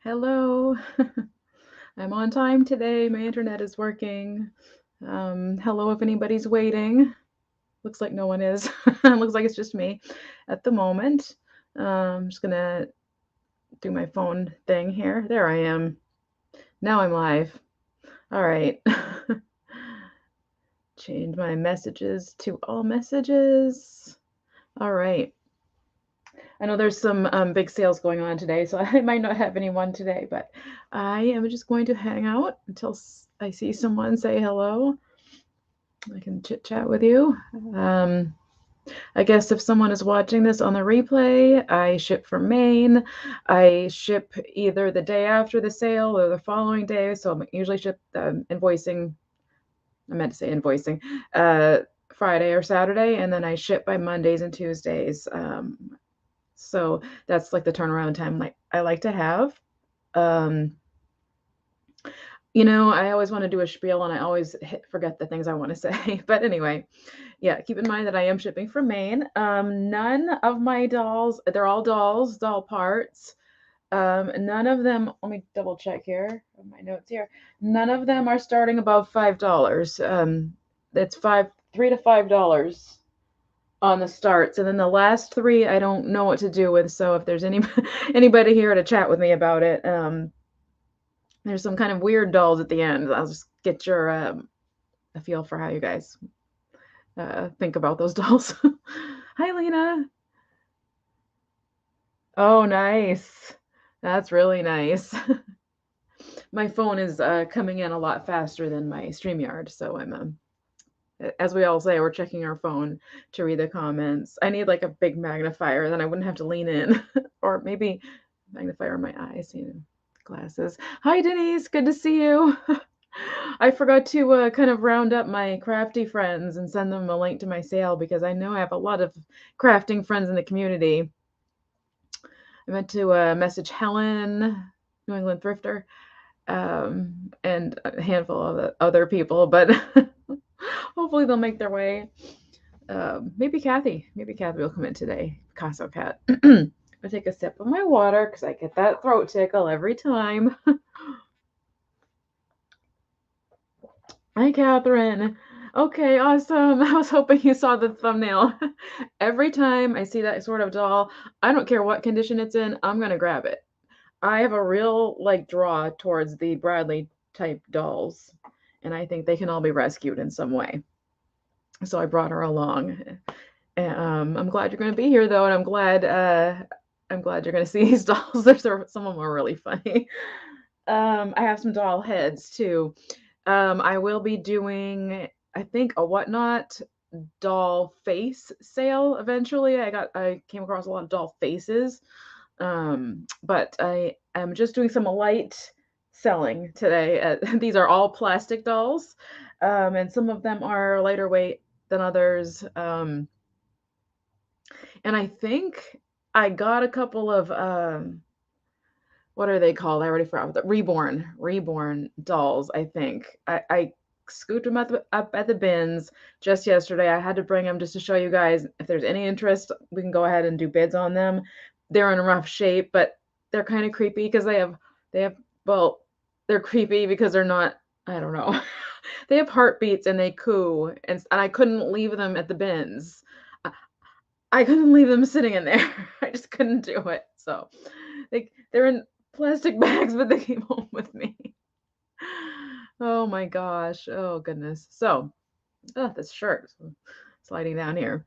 Hello. I'm on time today. My internet is working. Hello if anybody's waiting. Looks like no one is. Looks like it's just me at the moment. I'm just gonna do my phone thing here. There I am. Now I'm live. All right. Change my messages to all messages. All right. I know there's some big sales going on today, so I might not have anyone today, but I am just going to hang out until I see someone say hello. I can chit chat with you. I guess if someone is watching this on the replay, I ship from Maine. I ship either the day after the sale or the following day. So I usually ship invoicing. I meant to say invoicing. Friday or Saturday, and then I ship by Mondays and Tuesdays. So that's like the turnaround time like I like to have. Um, I always want to do a spiel and I always forget the things I want to say. But anyway, yeah, keep in mind that I am shipping from Maine. None of my dolls, they're all dolls, doll parts. None of them, let me double check here on my notes here. None of them are starting above $5. It's $3 to $5 on the starts, and then the last three I don't know what to do with. So if there's anybody here to chat with me about it, there's some kind of weird dolls at the end. I'll just get your a feel for how you guys think about those dolls. Hi, Lena. Oh, nice. That's really nice. My phone is coming in a lot faster than my StreamYard, so I'm as we all say, we're checking our phone to read the comments. I need like a big magnifier, then I wouldn't have to lean in, or maybe magnifier on my eyes, glasses. Hi, Denise. Good to see you. I forgot to kind of round up my crafty friends and send them a link to my sale because I know I have a lot of crafting friends in the community. I meant to message Helen, New England Thrifter, and a handful of other people, but hopefully they'll make their way. Maybe Kathy. Maybe Kathy will come in today. Picasso Cat. I'll take a sip of my water because I get that throat tickle every time. Hi, Catherine. Okay, awesome. I was hoping you saw the thumbnail. Every time I see that sort of doll, I don't care what condition it's in, I'm gonna grab it. I have a real like draw towards the Bradley type dolls, and I think they can all be rescued in some way. So I brought her along. I'm glad you're going to be here though, and I'm glad you're going to see these dolls. Some of them are really funny. I have some doll heads too. I will be doing, I think, a Whatnot doll face sale eventually. I came across a lot of doll faces, but I am just doing some light selling today. These are all plastic dolls, and some of them are lighter weight than others. And I think I got a couple of what are they called? I already forgot. The reborn dolls. I think I scooped them up at the bins just yesterday. I had to bring them just to show you guys if there's any interest. We can go ahead and do bids on them. They're in rough shape, but they're kind of creepy because they have well, they're creepy because they're not. I don't know. They have heartbeats and they coo, and I couldn't leave them at the bins. I couldn't leave them sitting in there. I just couldn't do it. So they're in plastic bags, but they came home with me. Oh my gosh. Oh goodness. So, this shirt sliding down here.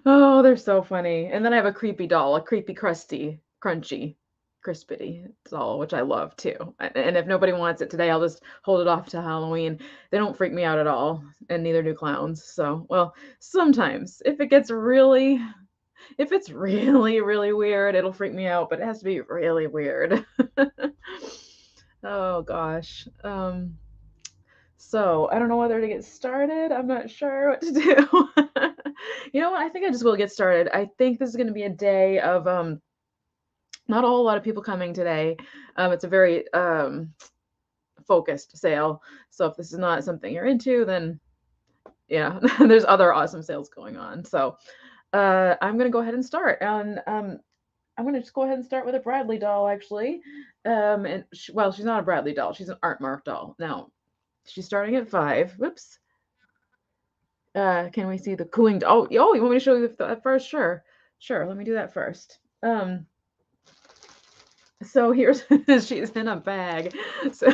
Oh, they're so funny. And then I have a creepy doll, a creepy, crusty, crunchy, crispity doll, which I love too. And if nobody wants it today, I'll just hold it off to Halloween. They don't freak me out at all, and neither do clowns. So, well, sometimes if it's really, really weird, it'll freak me out, but it has to be really weird. Oh gosh. So I don't know whether to get started. I'm not sure what to do. You know what? I think I just will get started. I think this is going to be a day of not a whole lot of people coming today. It's a very focused sale. So if this is not something you're into, then yeah, there's other awesome sales going on. So I'm going to go ahead and start. And I'm gonna just go ahead and start with a Bradley doll, actually. And well, she's not a Bradley doll. She's an Artmark doll. Now, she's starting at 5. Whoops. Can we see the cooling doll? Oh, you want me to show you that first? Sure. Sure, let me do that first. So here's she's in a bag. So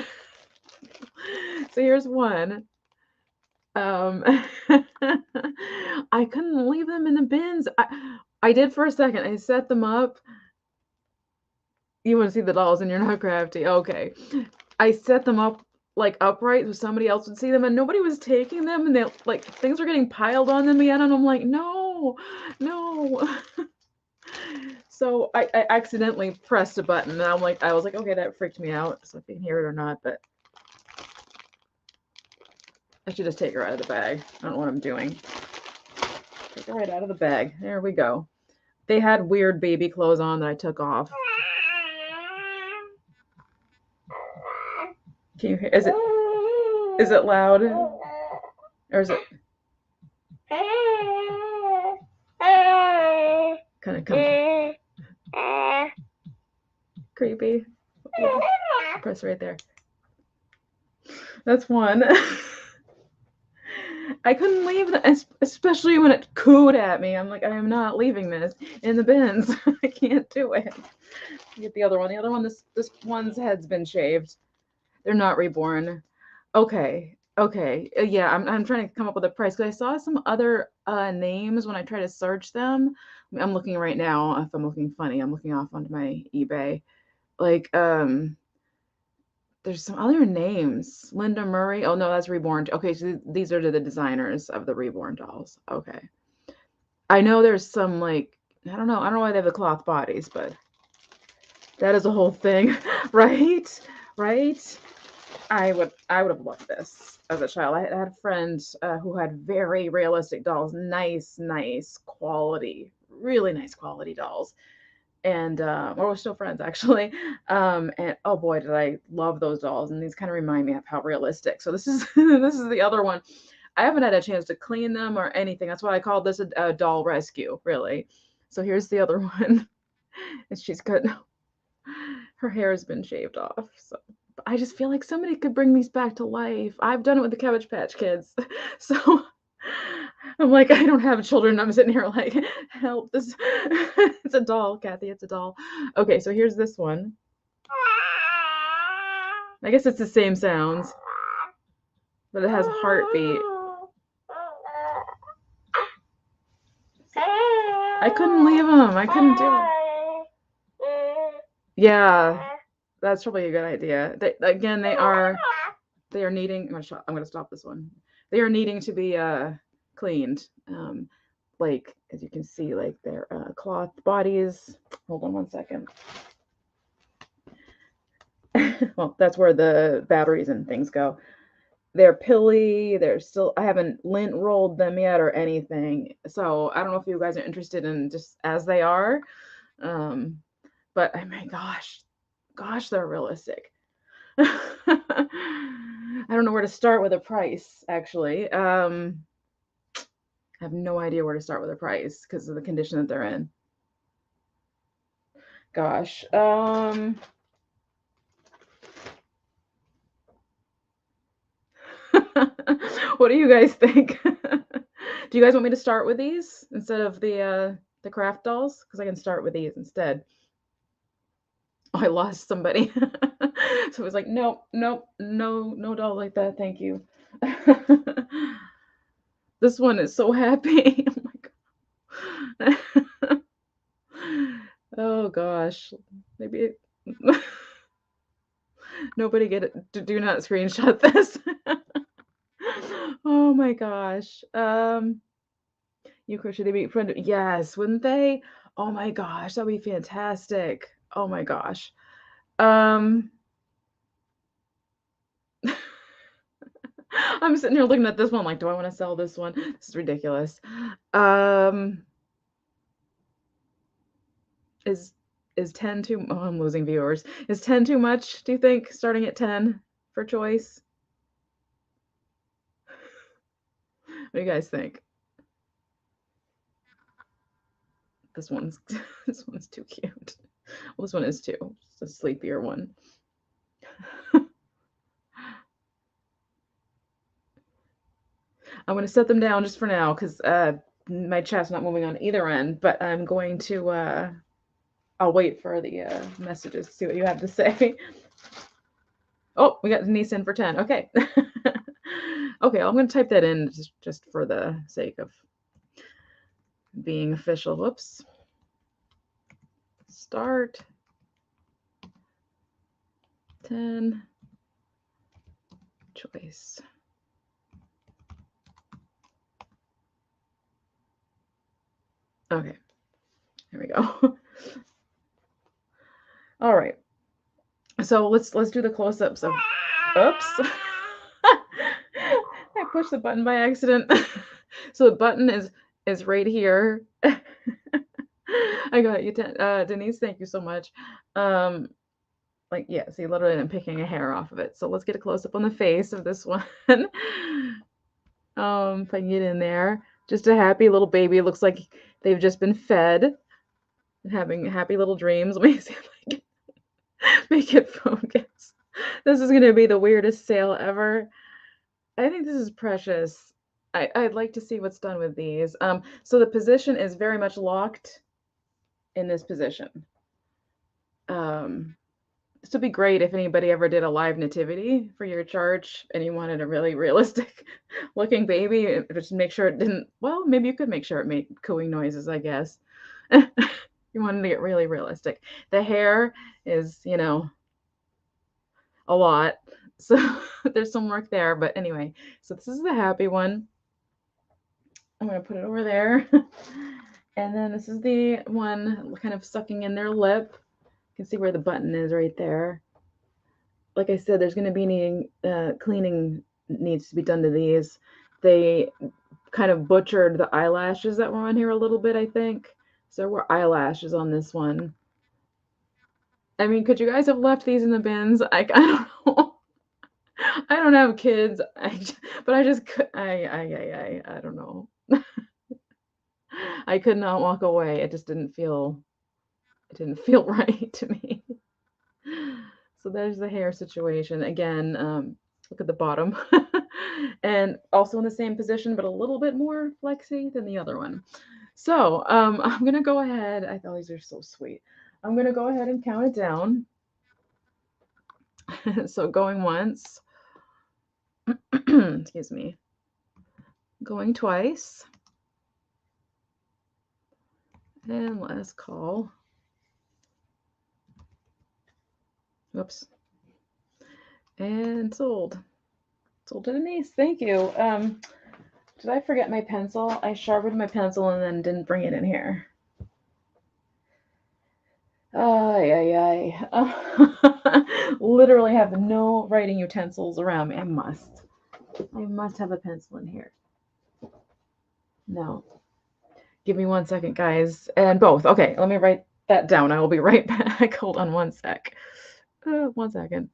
so here's one. Um, I couldn't leave them in the bins. I did for a second. I set them up. You want to see the dolls and you're not crafty. Okay. I set them up like upright so somebody else would see them and nobody was taking them and they like things were getting piled on them again and I'm like, no, no. So I accidentally pressed a button and I was like, okay, that freaked me out. So if you can hear it or not, but I should just take her out of the bag. I don't know what I'm doing. Take her right out of the bag. There we go. They had weird baby clothes on that I took off. Can you hear? Is it loud? Or is it kind of creepy? Press right there. That's one. I couldn't leave it, especially when it cooed at me. I'm like, I am not leaving this in the bins. I can't do it. Get the other one. The other one, this one's head's been shaved. They're not reborn. Okay. Okay. Yeah, I'm trying to come up with a price because I saw some other names when I try to search them. I'm looking right now. If I'm looking funny, I'm looking off onto my eBay. Like, there's some other names. Linda Murray. Oh no, that's reborn. Okay, so these are the designers of the reborn dolls. Okay. I know there's some like I don't know. I don't know why they have the cloth bodies, but that is a whole thing, right? Right? I would have loved this as a child. I had a friend who had very realistic dolls, nice quality, really nice quality dolls. And we're still friends actually. And oh boy, did I love those dolls. And these kind of remind me of how realistic. So this is this is the other one. I haven't had a chance to clean them or anything. That's why I called this a doll rescue, really. So here's the other one. And she's got her hair has been shaved off. So I just feel like somebody could bring these back to life. I've done it with the Cabbage Patch Kids. So I'm like, I don't have children. I'm sitting here like, help this. It's a doll, Kathy. It's a doll. Okay, so here's this one. I guess it's the same sounds, but it has a heartbeat. I couldn't leave them. I couldn't do it. Yeah, that's probably a good idea. Again, they are needing. I'm gonna stop this one. They are needing to be cleaned. Like as you can see, like their cloth bodies. Hold on one second. Well, that's where the batteries and things go. They're pilly. They're still. I haven't lint rolled them yet or anything. So I don't know if you guys are interested in just as they are. But oh my gosh, they're realistic. I don't know where to start with a price, actually. I have no idea where to start with a price because of the condition that they're in. Gosh. What do you guys think? Do you guys want me to start with these instead of the craft dolls? Because I can start with these instead. Oh, I lost somebody. So it was like, nope, no doll like that. Thank you. This one is so happy. Oh my god. Oh gosh. Maybe nobody get it. Do not screenshot this. Oh my gosh. You crochet they be friend. Yes, wouldn't they? Oh my gosh, that'd be fantastic. Oh my gosh. Um I'm sitting here looking at this one like, do I want to sell this one? This is ridiculous. Um is 10 too oh, I'm losing viewers. Is 10 too much, do you think, starting at 10 for choice? What do you guys think? This one's this one's too cute. Well, this one is too. It's a sleepier one. I'm going to set them down just for now because my chat's not moving on either end, but I'm going to, I'll wait for the messages to see what you have to say. Oh, we got Denise in for 10. Okay. Okay, I'm going to type that in just for the sake of being official. Whoops. Start 10 choice. Okay, there we go. All right. So let's do the close-ups of. Oops. I pushed the button by accident. So the button is right here. I got you, Denise. Thank you so much. Like, yeah, see, literally I'm picking a hair off of it. So let's get a close-up on the face of this one. If I can get in there. Just a happy little baby. It looks like they've just been fed and having happy little dreams. Let me see if I can make it focus. This is going to be the weirdest sale ever. I think this is precious. I'd like to see what's done with these. So the position is very much locked in this position. This would be great if anybody ever did a live nativity for your church and you wanted a really realistic looking baby. Just make sure it didn't, well, maybe you could make sure it made cooing noises, I guess. You wanted to get really realistic. The hair is, you know, a lot. So there's some work there. But anyway, so this is the happy one. I'm going to put it over there. And then this is the one kind of sucking in their lip. You can see where the button is right there. Like I said, there's going to be needing cleaning needs to be done to these. They kind of butchered the eyelashes that were on here a little bit, I think. So there were eyelashes on this one. I mean, could you guys have left these in the bins? I don't know. I don't have kids, but I just I don't know. I could not walk away. It just didn't feel right to me. So there's the hair situation. Again, look at the bottom. And also in the same position, but a little bit more flexy than the other one. So I'm going to go ahead. I thought these are so sweet. I'm going to go ahead and count it down. So going once. Excuse me. Going twice. And last call. Whoops. And sold. Sold to Denise. Thank you. Did I forget my pencil? I sharpened my pencil and then didn't bring it in here. Literally have no writing utensils around me. I must have a pencil in here. No. Give me 1 second, guys. And both. Okay, let me write that down. I will be right back. Hold on 1 sec. 1 second.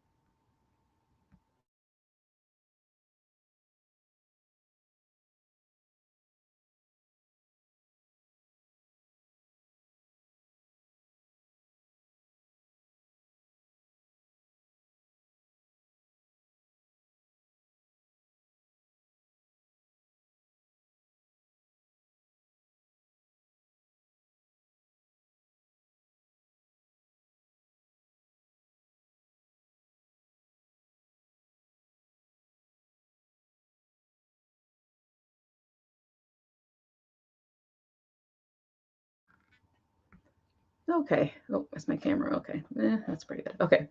Okay. Oh, that's my camera. Okay. That's pretty good. Okay.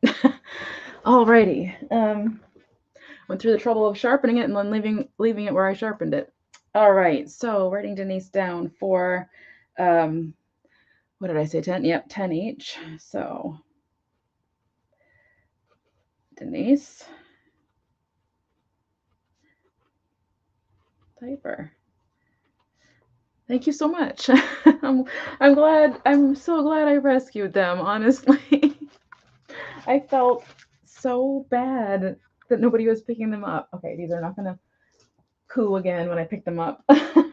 Alrighty. Went through the trouble of sharpening it and then leaving it where I sharpened it. All right. So writing Denise down for, what did I say? 10? Yep, 10 each. So Denise. Piper. Thank you so much. I'm glad. I'm so glad I rescued them, honestly. I felt so bad that nobody was picking them up. Okay, these are not going to coo again when I pick them up. I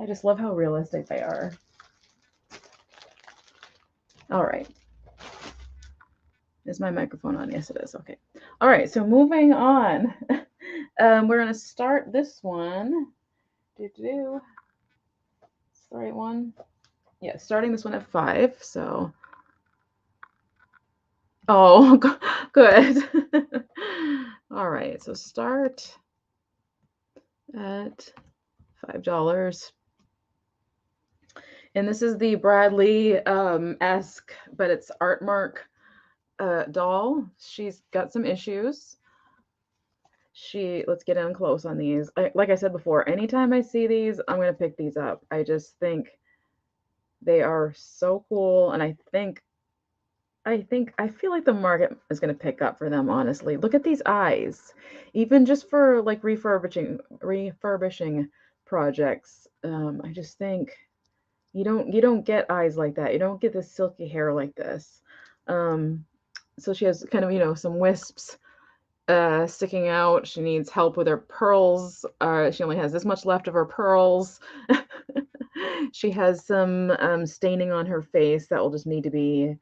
just love how realistic they are. All right. Is my microphone on? Yes, it is. Okay. All right. So moving on. We're going to start this one. Do. It's the right one. Yeah, starting this one at 5. So, oh, good. All right. So start at $5. And this is the Bradley esque, but it's Artmark doll. She's got some issues. Let's get in close on these. Like I said before, anytime I see these, I'm going to pick these up. I just think they are so cool. And I feel like the market is going to pick up for them, honestly. Look at these eyes. Even just for like refurbishing projects, I just think you don't get eyes like that. You don't get this silky hair like this. So she has kind of, some wisps sticking out. She needs help with her pearls. She only has this much left of her pearls. She has some staining on her face that will just need to be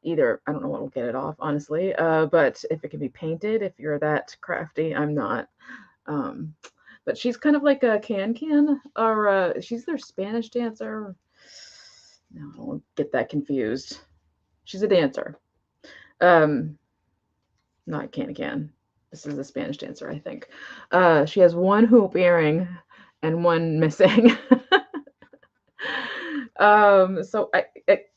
either, I don't know what will get it off, honestly, but if it can be painted, if you're that crafty, I'm not. Um, but she's kind of like a can, or she's their Spanish dancer. No, don't get that confused. She's a dancer. Um, Not can. This is a Spanish dancer, I think. She has one hoop earring and one missing. So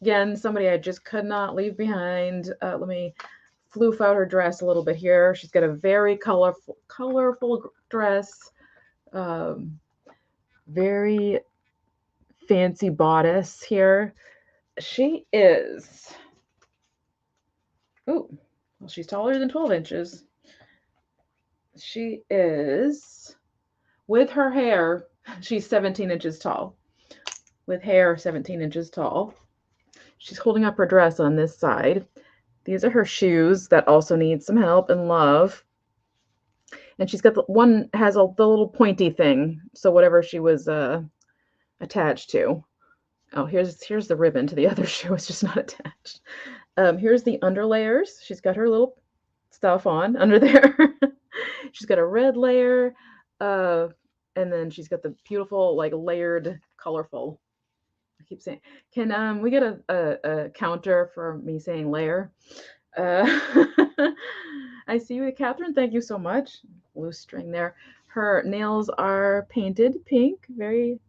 again, somebody I just could not leave behind. Let me floof out her dress a little bit here. She's got a very colorful dress. Um, Very fancy bodice here. She is, oh, well, she's taller than 12 inches. She is, with her hair, she's 17 inches tall. With hair 17 inches tall. She's holding up her dress on this side. These are her shoes that also need some help and love. And she's got one has the little pointy thing, so whatever she was attached to. Oh, here's the ribbon to the other shoe. It's just not attached. Here's the underlayers. She's got her little stuff on under there. She's got a red layer, and then she's got the beautiful, like, layered, colorful. I keep saying, can we get a counter for me saying layer? Uh, I see you, Catherine. Thank you so much. Loose string there. Her nails are painted pink, very,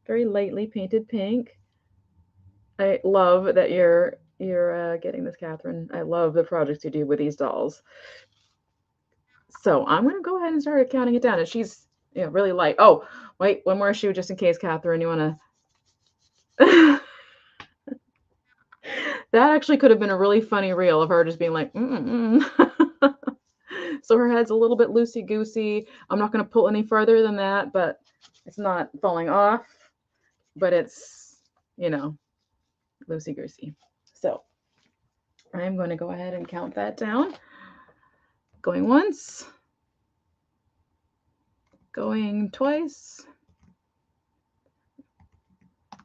very lightly painted pink. I love that you're getting this, Catherine. I love the projects you do with these dolls. So I'm gonna go ahead and start counting it down. And she's, really light. Oh, wait, one more shoe just in case, Catherine. You wanna? That actually could have been a really funny reel of her just being like, So her head's a little bit loosey goosey. I'm not gonna pull any further than that, but it's not falling off. But it's, loosey goosey. So I'm going to go ahead and count that down. Going once, going twice.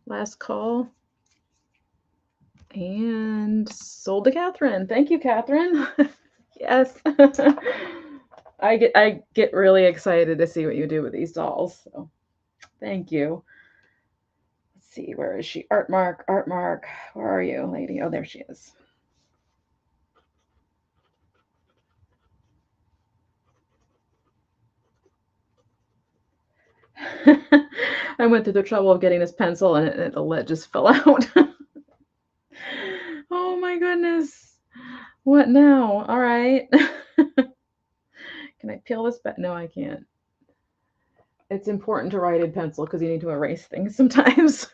Last call. And sold to Catherine. Thank you, Catherine. Yes. I get really excited to see what you do with these dolls. So thank you. Let's see, where is she? Artmark. Where are you, lady? Oh, there she is. I went through the trouble of getting this pencil and the lead just fell out. Oh my goodness. What now? All right. Can I peel this back? No, I can't. It's important to write in pencil because you need to erase things sometimes.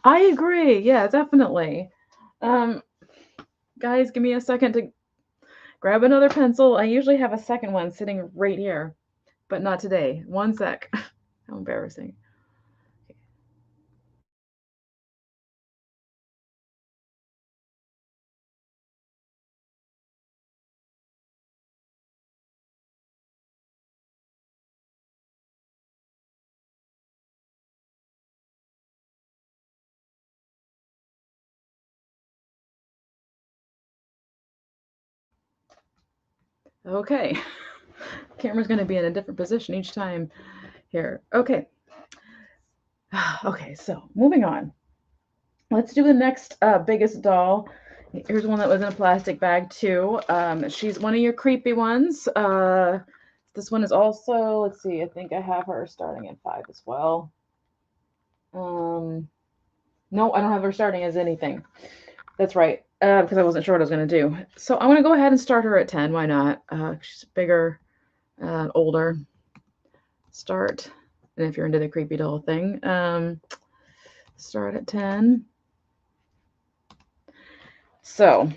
I agree. Yeah, definitely. Um, Guys, give me a second to grab another pencil. I usually have a second one sitting right here, but not today. One sec. How embarrassing. Okay. Camera's going to be in a different position each time here. Okay. Okay, so moving on. Let's do the next biggest doll. Here's one that was in a plastic bag too. She's one of your creepy ones. This one is also, let's see, I think I have her starting at 5 as well. No, I don't have her starting as anything. That's right, because I wasn't sure what I was going to do. So I'm going to go ahead and start her at 10. Why not? She's bigger, older. Start. And if you're into the creepy doll thing, start at 10. So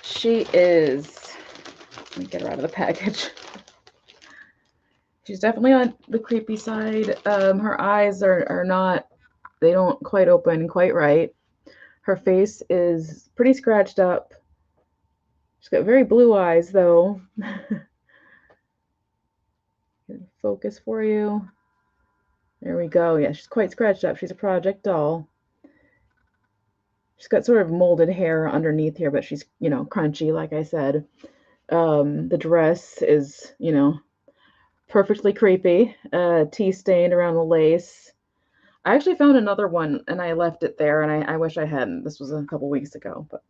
she is, let me get her out of the package. She's definitely on the creepy side. Her eyes are not, they don't quite open quite right. Her face is pretty scratched up. She's got very blue eyes though. Focus for you. There we go. Yeah, she's quite scratched up. She's a project doll. She's got sort of molded hair underneath here, but she's, crunchy, like I said. The dress is, perfectly creepy. Tea stained around the lace. I actually found another one and I left it there, and I wish I hadn't. This was a couple weeks ago, but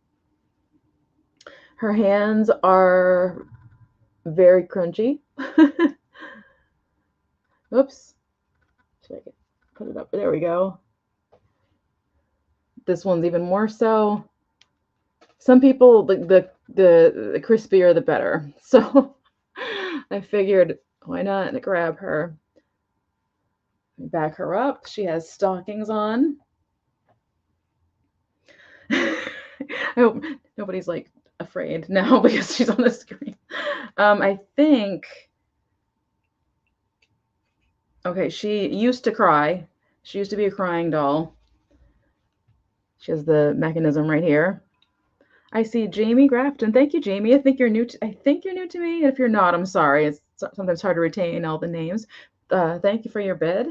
her hands are very crunchy. Oops. Should I put it up? There we go. This one's even more so. Some people, the crispier the better. So I figured, why not grab her? Back her up. She has stockings on. I hope nobody's like afraid now because she's on the screen. I think. Okay, she used to cry. She used to be a crying doll. She has the mechanism right here. I see Jamie Grafton. Thank you, Jamie. I think you're new to me. If you're not, I'm sorry. It's sometimes hard to retain all the names. Thank you for your bid.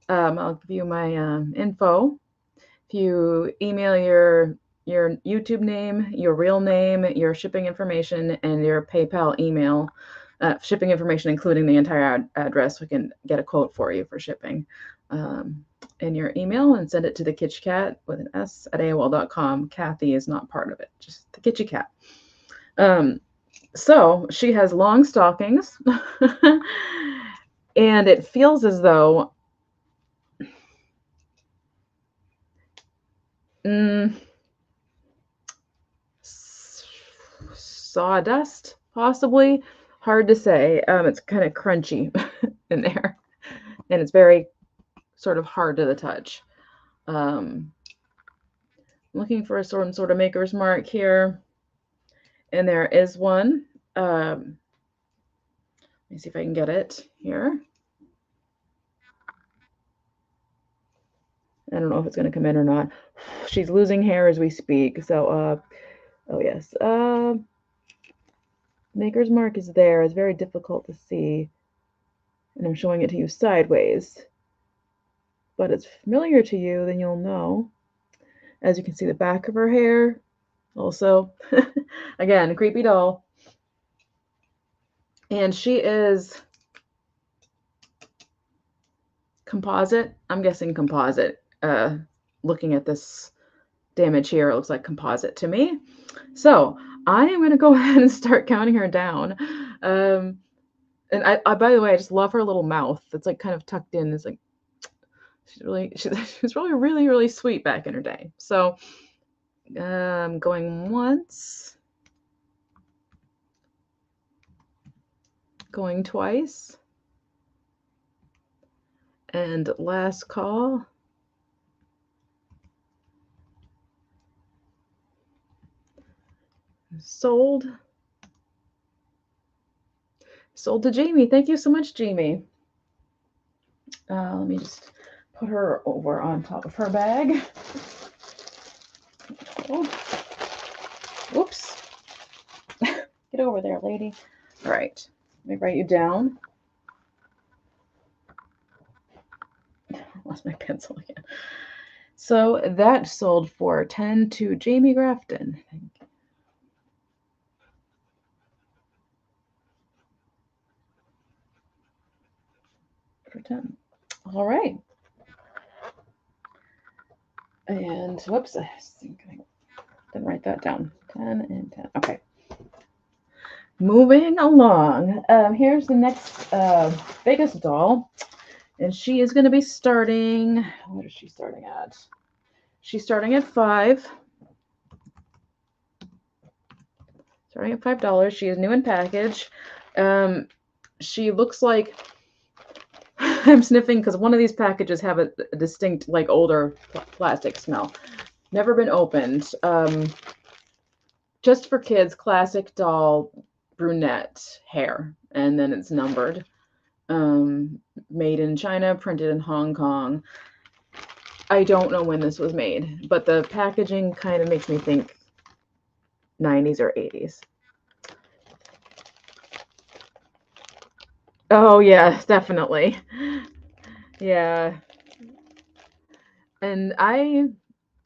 I'll give you my info. If you email your YouTube name, your real name, your shipping information, and your PayPal email, shipping information including the entire address, we can get a quote for you for shipping. In your email, and send it to thekitschycat with an S at AOL.com. Kathy is not part of it, just thekitschycat. So she has long stockings, and it feels as though sawdust, possibly. Hard to say. It's kind of crunchy in there, and it's very sort of hard to the touch. Looking for some sort of maker's mark here, and there is one. Let me see if I can get it here. I don't know if it's going to come in or not. She's losing hair as we speak. So, oh yes. Maker's mark is there. It's very difficult to see. And I'm showing it to you sideways. But it's familiar to you, then you'll know. As you can see, the back of her hair also. Again, creepy doll. And she is composite. I'm guessing composite. Looking at this damage here, it looks like composite to me. So I am going to go ahead and start counting her down. And I by the way, I just love her little mouth. It's like kind of tucked in. It's like she's really, really, really sweet back in her day. So going once, going twice, and last call. Sold to Jamie. Thank you so much, Jamie. Let me just put her over on top of her bag. Oh. Whoops. Get over there, lady. All right. Let me write you down. I lost my pencil again. So that sold for 10 to Jamie Grafton. All right. And whoops, I think I didn't write that down. 10 and 10. Okay. Moving along. Here's the next biggest doll. And she is going to be starting. What is she starting at? She's starting at $5. Starting at $5. She is new in package. She looks like I'm sniffing because one of these packages have a distinct, like, older plastic smell. Never been opened. Just for kids, classic doll, brunette hair, and then it's numbered. Made in China, printed in Hong Kong. I don't know when this was made, but the packaging kind of makes me think 90s or 80s. Oh yeah, definitely. Yeah. And I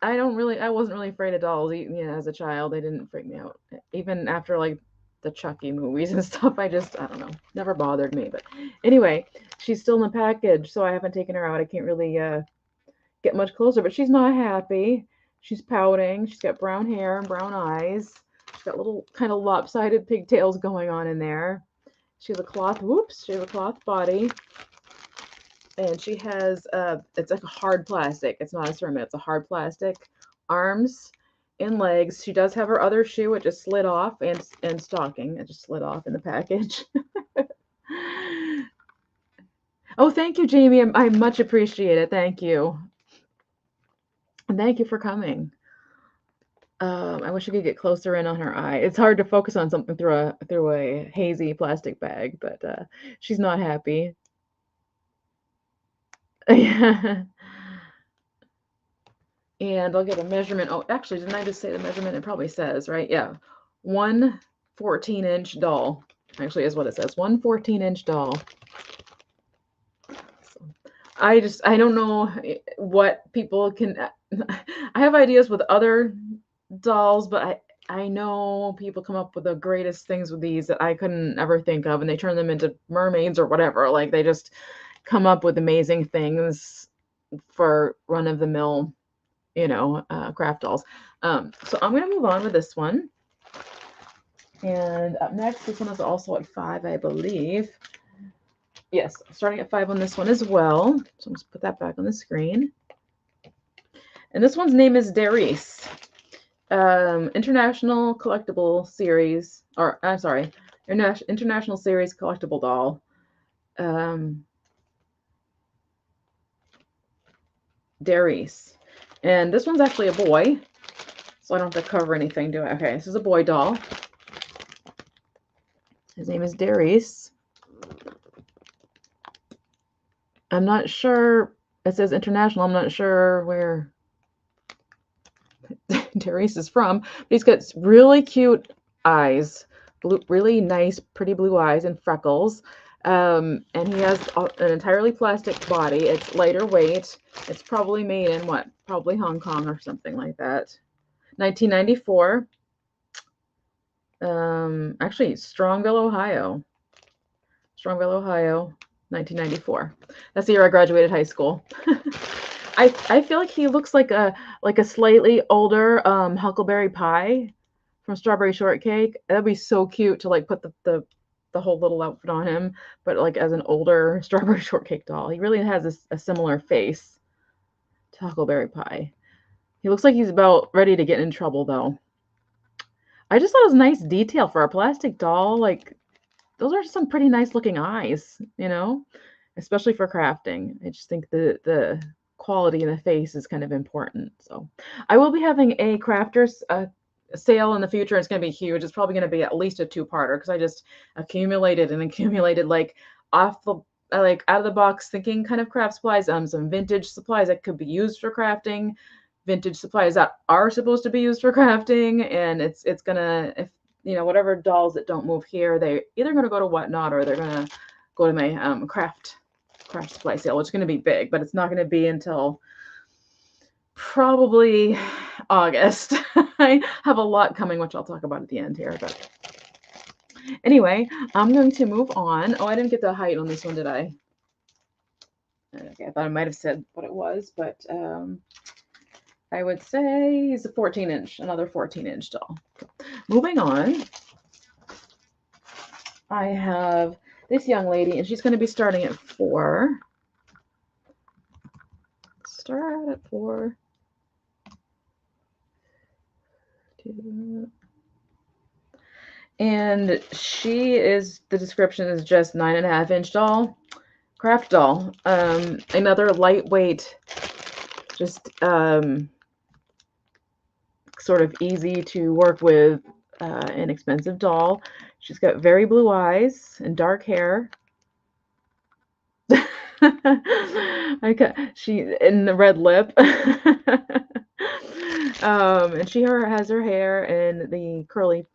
wasn't really afraid of dolls, as a child. They didn't freak me out. Even after like the Chucky movies and stuff, I don't know, never bothered me. But anyway, she's still in the package, so I haven't taken her out. I can't really get much closer, but she's not happy. She's pouting. She's got brown hair and brown eyes. She's got little kind of lopsided pigtails going on in there. She has a cloth body. And she has, it's like a hard plastic. It's not a ceramic, it's a hard plastic. Arms and legs. She does have her other shoe. It just slid off, and stocking. It just slid off in the package. Oh, thank you, Jamie. I much appreciate it. Thank you. And thank you for coming. I wish I could get closer in on her eye. It's hard to focus on something through a hazy plastic bag, but she's not happy. Yeah. And I'll get a measurement. Oh, actually, didn't I just say the measurement? It probably says, right? Yeah. 1 14-inch doll. Actually, is what it says. 1 14-inch doll. So I don't know what people can. I have ideas with other dolls, but I know people come up with the greatest things with these that I couldn't ever think of, and they turn them into mermaids or whatever. Like, they just come up with amazing things for run-of-the-mill, craft dolls. So I'm going to move on with this one. And up next, this one is also at $5, I believe. Yes, starting at $5 on this one as well. So I'm just put that back on the screen. And this one's name is Darice. International Collectible Series, or I'm sorry, International Series Collectible Doll. Darice. And this one's actually a boy, so I don't have to cover anything, do I? Okay, this is a boy doll. His name is Darice. I'm not sure, it says international, I'm not sure where Darice is from, but he's got really cute eyes, really nice, pretty blue eyes and freckles. And he has an entirely plastic body. It's lighter weight. It's probably made in probably Hong Kong or something like that. 1994. Actually, Strongville, Ohio. 1994. That's the year I graduated high school. I feel like he looks like a slightly older Huckleberry Pie from Strawberry Shortcake. That'd be so cute to like put the whole little outfit on him, but like as an older Strawberry Shortcake doll. He really has a similar face to Huckleberry Pie. He looks like he's about ready to get in trouble though. I just thought it was a nice detail for a plastic doll. Like, those are some pretty nice looking eyes, especially for crafting. I just think the quality in the face is kind of important. So I will be having a crafters sale in the future. It's going to be huge. It's probably going to be at least a 2-parter because I just accumulated like out of the box thinking kind of craft supplies, some vintage supplies that could be used for crafting, vintage supplies that are supposed to be used for crafting, and it's gonna, if whatever dolls that don't move here, they're either going to go to Whatnot or they're going to go to my craft supply sale, which is going to be big, but it's not going to be until probably August. I have a lot coming, which I'll talk about at the end here. But anyway, I'm going to move on. Oh, I didn't get the height on this one, did I? Okay, I thought I might have said what it was, but I would say he's a 14-inch, another 14-inch doll. Moving on, I have this young lady, and she's going to be starting at 4. Start at 4. 2. And she is, the description is just 9.5-inch doll, craft doll. Another lightweight, just sort of easy to work with, inexpensive doll. She's got very blue eyes and dark hair. She in the red lip. And she has her hair in the curly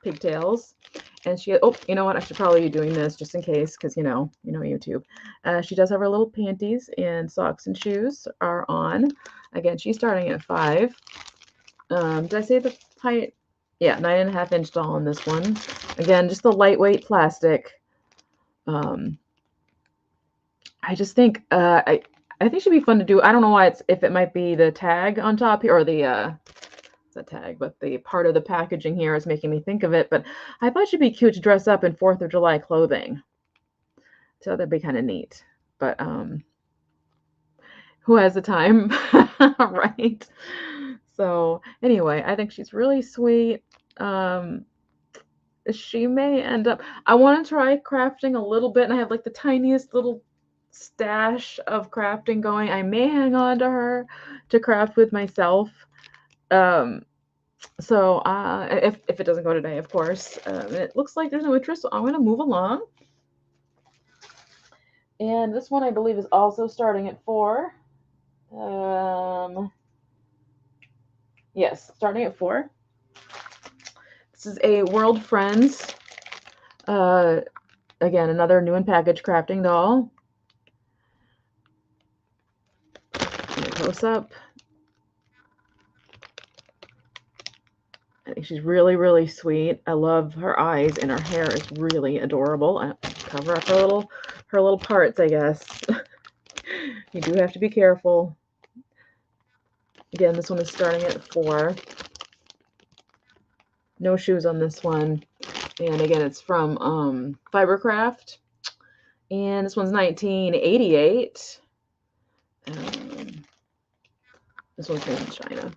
pigtails. And she, oh, you know what? I should probably be doing this just in case, because YouTube. She does have her little panties, and socks and shoes are on. Again, she's starting at 5. Did I say the height? Yeah, 9.5-inch doll on this one. Again, just the lightweight plastic. I just think I think she'd be fun to do. I don't know why if it might be the tag on top here, or the it's a tag, but the part of the packaging here is making me think of it. But I thought she'd be cute to dress up in 4th of July clothing. So that'd be kind of neat. But who has the time, right? So anyway, I think she's really sweet. She may end up. I want to try crafting a little bit, and I have like the tiniest little stash of crafting going. I may hang on to her to craft with myself. So if it doesn't go today, of course. It looks like there's no interest, so I'm going to move along. And this one, I believe, is also starting at 4. Yes, starting at 4. This is a World Friends. Again, another new and packaged crafting doll. Close up. I think she's really, really sweet. I love her eyes, and her hair is really adorable. I cover up her little parts, I guess. You do have to be careful. Again, this one is starting at 4. No shoes on this one. And again, it's from Fibrecraft. And this one's 1988. This one's made in China.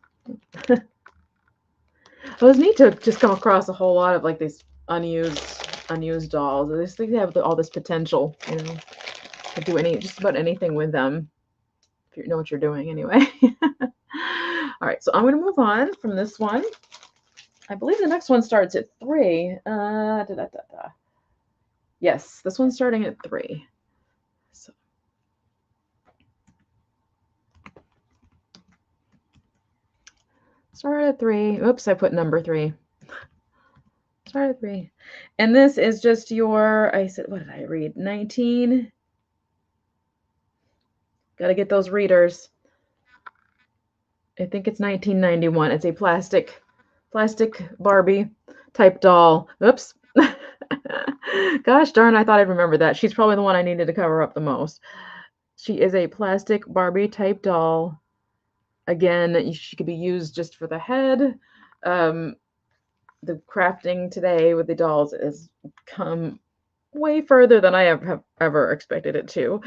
It was neat to just come across a whole lot of like these unused dolls. I just think they have all this potential, to do just about anything with them, if you know what you're doing anyway. All right, so I'm going to move on from this one. I believe the next one starts at 3. Yes, this one's starting at 3. So start at 3. Oops, I put number 3. Start at 3. And this is just your, I said, what did I read? 19. Got to get those readers. I think it's 1991. It's a plastic Barbie type doll. Oops. Gosh darn, I thought I'd remember that. She's probably the one I needed to cover up the most. She is a plastic Barbie type doll. Again, she could be used just for the head. The crafting today with the dolls has come way further than I have ever expected it to.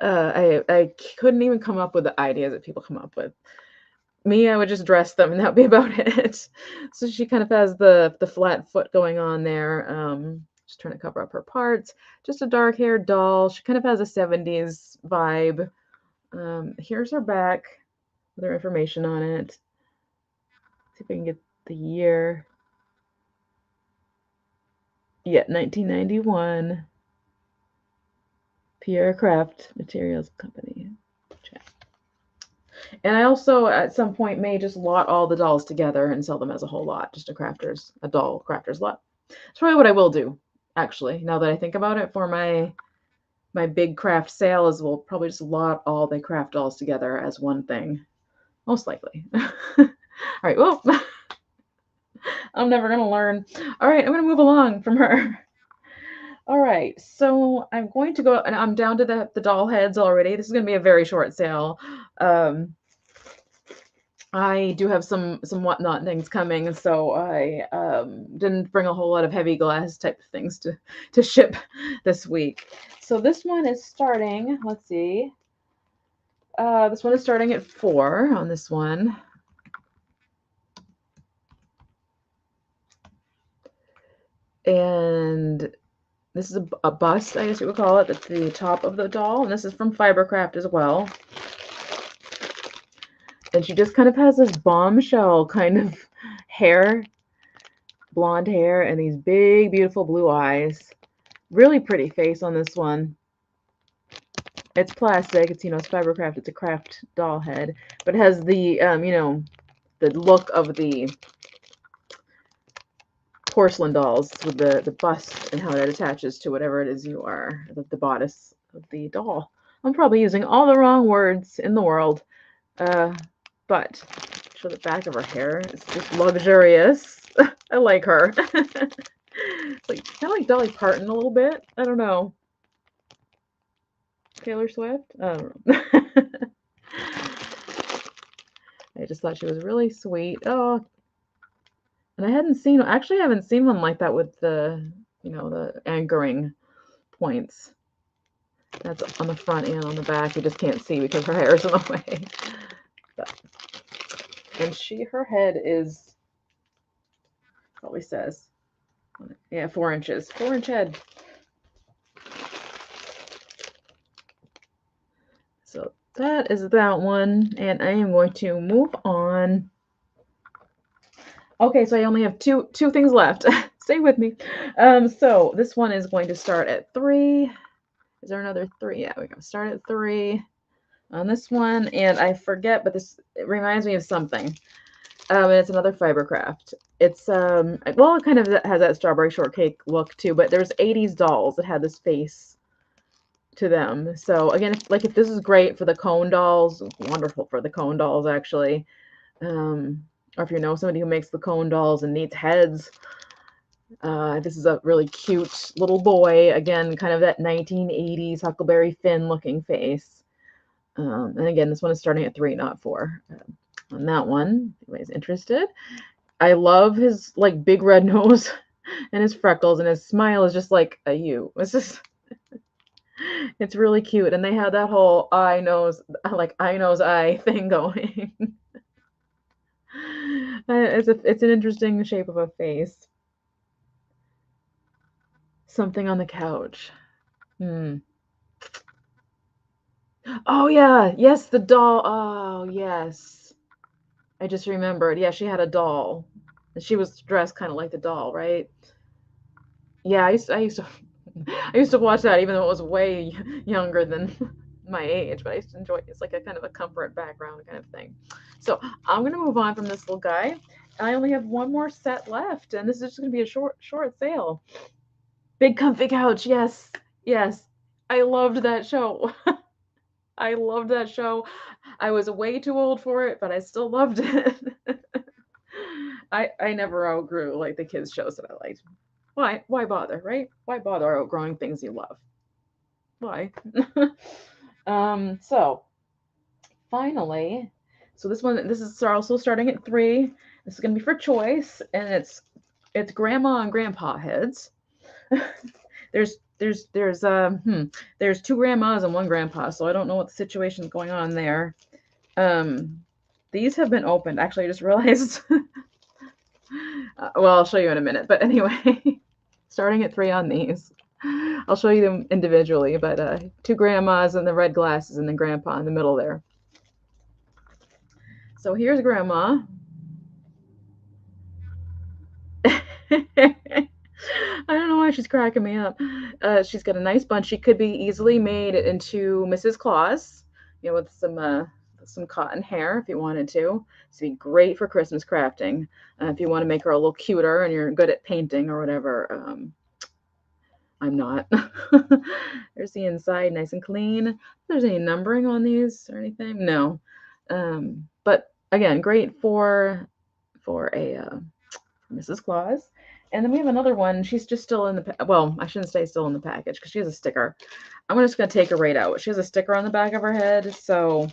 I couldn't even come up with the ideas that people come up with. Me, I would just dress them, and that would be about it. So she kind of has the flat foot going on there. Just trying to cover up her parts. Just a dark-haired doll. She kind of has a 70s vibe. Here's her back with her information on it. See if I can get the year. Yeah, 1991. Fibrecraft Materials Company. Check. And I also, at some point, may just lot all the dolls together and sell them as a whole lot, just a doll crafter's lot. That's probably what I will do, actually, now that I think about it. For my big craft sale, is we'll probably just lot all the craft dolls together as one thing, most likely. All right, well, I'm never going to learn. All right, I'm going to move along from her. All right, so I'm going to go, and I'm down to the doll heads already. This is going to be a very short sale. Um, I do have some whatnot things coming, so I didn't bring a whole lot of heavy glass type of things to ship this week. So this one is starting. Let's see. This one is starting at 4 on this one. And this is a bust, I guess you would call it, at the top of the doll. And this is from Fibrecraft as well. And she just kind of has this bombshell kind of hair, blonde hair, and these big, beautiful blue eyes. Really pretty face on this one. It's plastic. It's, it's Fibrecraft. It's a craft doll head. But it has the, the look of the porcelain dolls with the bust and how that attaches to whatever it is you are, the bodice of the doll. I'm probably using all the wrong words in the world, but show the back of her hair. It's just luxurious. I like her. It's like kind of like Dolly Parton a little bit. I don't know. Taylor Swift? I don't know. I just thought she was really sweet. Oh, and I haven't seen one like that with the, the anchoring points. That's on the front and on the back. You just can't see because her hair is in the way. But, and her head is, probably says, yeah, 4 inches. 4-inch head. So that is that one, and I am going to move on. Okay, so I only have two things left. Stay with me. So this one is going to start at 3. Is there another 3? Yeah, we go. Start at 3 on this one, and I forget, but it reminds me of something. And it's another Fibrecraft. It's well, it kind of has that strawberry shortcake look too, but there's 80s dolls that had this face to them. So again, if this is great for the cone dolls, wonderful for the cone dolls actually. Or if you know somebody who makes the cone dolls and needs heads, this is a really cute little boy. Again, kind of that 1980s Huckleberry Finn looking face. And again, this one is starting at 3, not 4. On that one, if anybody's interested. I love his like big red nose and his freckles, and his smile is just like a U. It's just, it's really cute. And they have that whole eye nose eye thing going. It's an interesting shape of a face. Something on the couch. Oh yeah, yes, the doll. Oh yes, I just remembered. Yeah, she had a doll, and she was dressed kind of like the doll, right? Yeah, I used to watch that, even though it was way younger than my age. But I used to enjoy it. It's like a kind of a comfort background kind of thing. So I'm gonna move on from this little guy. I only have one more set left, and this is just gonna be a short sale. Big comfy couch. Yes, yes. I loved that show. I loved that show. I was way too old for it, but I still loved it. I never outgrew like the kids shows that I liked. Why bother, right? Why bother outgrowing things you love? Why? So finally, so this is also starting at 3. This is gonna be for choice, and it's grandma and grandpa heads. there's 2 grandmas and 1 grandpa, so I don't know what the situation's going on there. These have been opened. Actually, I just realized. Well, I'll show you in a minute. But anyway, starting at 3 on these. I'll show you them individually, but 2 grandmas and the red glasses, and then grandpa in the middle there. So here's grandma. I don't know why she's cracking me up. She's got a nice bunch. She could be easily made into Mrs. Claus, with some cotton hair if you wanted to. This would be great for Christmas crafting. If you want to make her a little cuter and you're good at painting or whatever. I'm not. There's the inside, nice and clean. If there's any numbering on these or anything, no. But again, great for a Mrs. Claus. And then we have another one. She's just still in the, well, I shouldn't say still in the package because she has a sticker. I'm just going to take her right out. She has a sticker on the back of her head. So,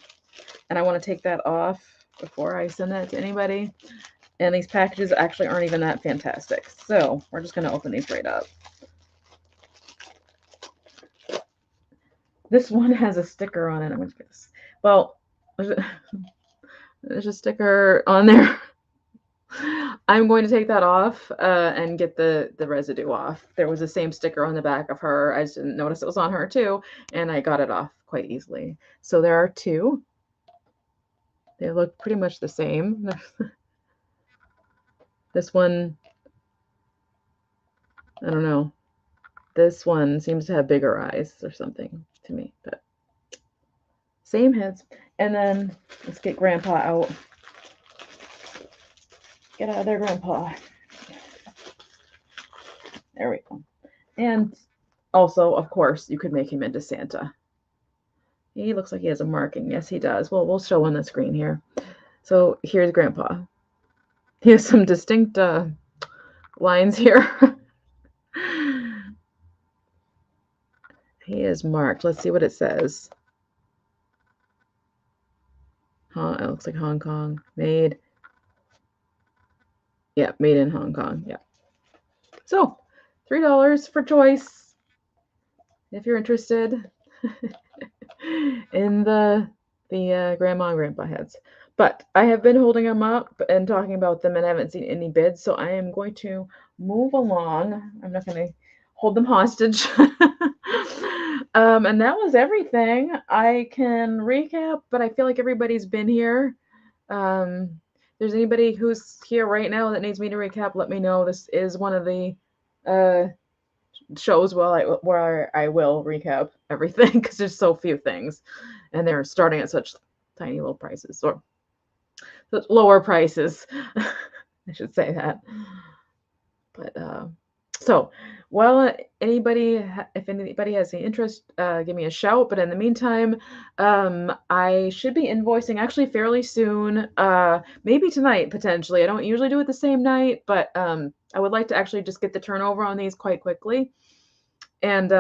and I want to take that off before I send that to anybody. And these packages actually aren't even that fantastic. So we're just going to open these right up. This one has a sticker on it. I'm going to get this. Well, there's a sticker on there. I'm going to take that off and get the residue off. There was the same sticker on the back of her. I just didn't notice it was on her too, and I got it off quite easily. So there are two. They look pretty much the same. This one, I don't know. This one seems to have bigger eyes or something to me, but same heads. And then let's get Grandpa out. Get out of there, Grandpa. There we go. And also, of course, you could make him into Santa. He looks like he has a marking. Yes, he does. Well, we'll show on the screen here. So here's Grandpa. He has some distinct lines here. He is marked. Let's see what it says. It looks like Hong Kong. Made. Yeah, made in Hong Kong. Yeah. So, $3 for choice if you're interested in the grandma and grandpa heads. But I have been holding them up and talking about them and I haven't seen any bids, so I am going to move along. I'm not going to hold them hostage. And that was everything. I can recap, but I feel like everybody's been here. If there's anybody who's here right now that needs me to recap, let me know. This is one of the shows where I will recap everything because there's so few things and they're starting at such tiny little prices, or lower prices. I should say that. But so, well, if anybody has any interest, give me a shout. But in the meantime, I should be invoicing actually fairly soon, maybe tonight potentially. I don't usually do it the same night, but I would like to actually just get the turnover on these quite quickly. And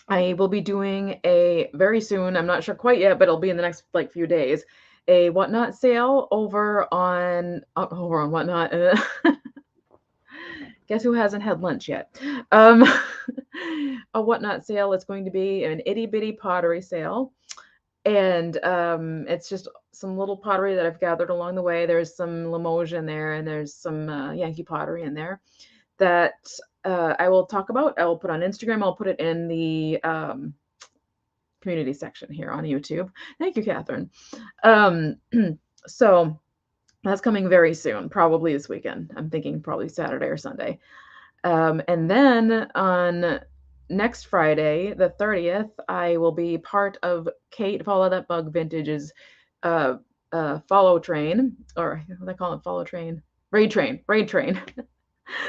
I will be doing a very soon, I'm not sure quite yet, but it'll be in the next like few days, a Whatnot sale over on Whatnot. Guess who hasn't had lunch yet? A Whatnot sale. It's going to be an itty bitty pottery sale. And it's just some little pottery that I've gathered along the way. There's some Limoges in there, and there's some Yankee pottery in there that I will talk about. I will put on Instagram. I'll put it in the community section here on YouTube. Thank you, Catherine. So that's coming very soon, probably this weekend. I'm thinking probably Saturday or Sunday. And then on next Friday, the 30th, I will be part of Kate Follow That Bug Vintage's follow train, or what do they call it? Follow train? Raid train.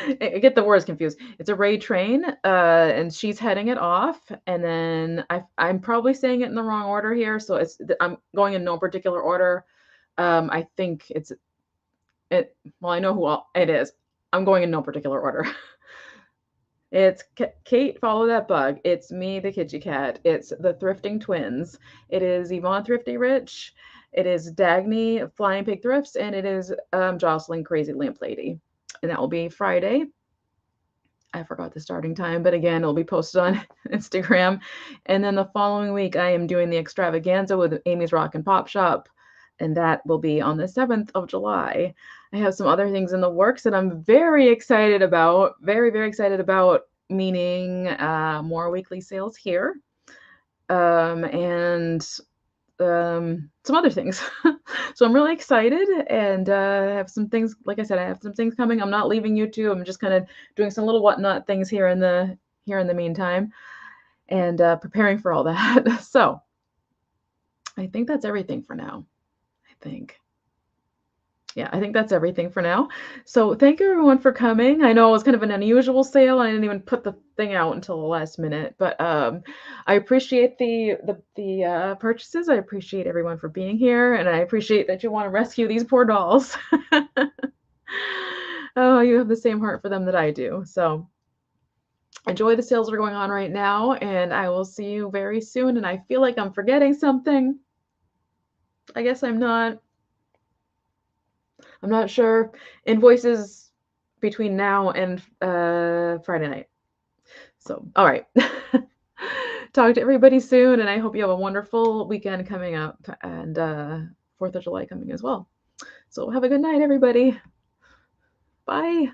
I get the words confused. It's a raid train, and she's heading it off. And then I'm probably saying it in the wrong order here, so I'm going in no particular order. I think well, I know who it is. I'm going in no particular order. It's Kate, Follow That Bug. It's me, the Kitschy Cat. It's the Thrifting Twins. It is Yvonne Thrifty Rich. It is Dagny Flying Pig Thrifts, and it is Jocelyn Crazy Lamp Lady. And that will be Friday. I forgot the starting time, but again, it'll be posted on Instagram. And then the following week, I am doing the extravaganza with Amy's Rock and Pop Shop, and that will be on the 7th of July. I have some other things in the works that I'm very excited about, very, very excited about, meaning more weekly sales here, and some other things. So I'm really excited, and I have some things, like I said, I have some things coming. I'm not leaving YouTube. I'm just kind of doing some little Whatnot things here in the meantime, and preparing for all that. So I think that's everything for now. I think that's everything for now. So thank you everyone for coming. I know it was kind of an unusual sale. I didn't even put the thing out until the last minute, but I appreciate the purchases. I appreciate everyone for being here, and I appreciate that you want to rescue these poor dolls. Oh, you have the same heart for them that I do. So enjoy the sales that are going on right now, and I will see you very soon. And I feel like I'm forgetting something. I guess I'm not. I'm not sure. Invoices between now and Friday night. So, all right. Talk to everybody soon, and I hope you have a wonderful weekend coming up and 4th of July coming as well. So, have a good night, everybody. Bye.